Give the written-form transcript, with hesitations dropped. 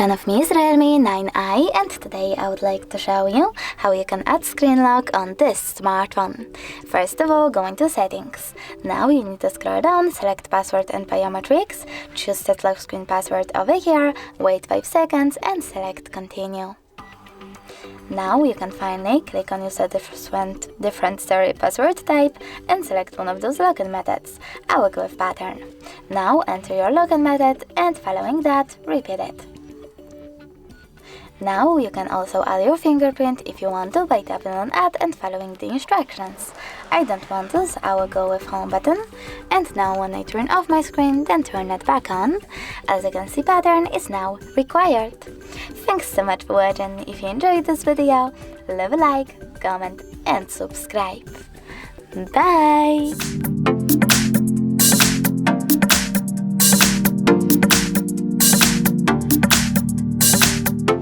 front of me is REALME 9i, and today I would like to show you how you can add screen lock on this smartphone. First of all, go into settings. Now you need to scroll down, select password and biometrics, choose set lock screen password over here, wait 5 seconds and select continue. Now you can finally click on use a different password type and select one of those login methods. I will go with pattern. Now enter your login method and following that, repeat it. Now you can also add your fingerprint if you want to by tapping on add and following the instructions. I don't want to, so I will go with home button. And now when I turn off my screen, then turn it back on. As you can see, pattern is now required. Thanks so much for watching. If you enjoyed this video, leave a like, comment and subscribe. Bye!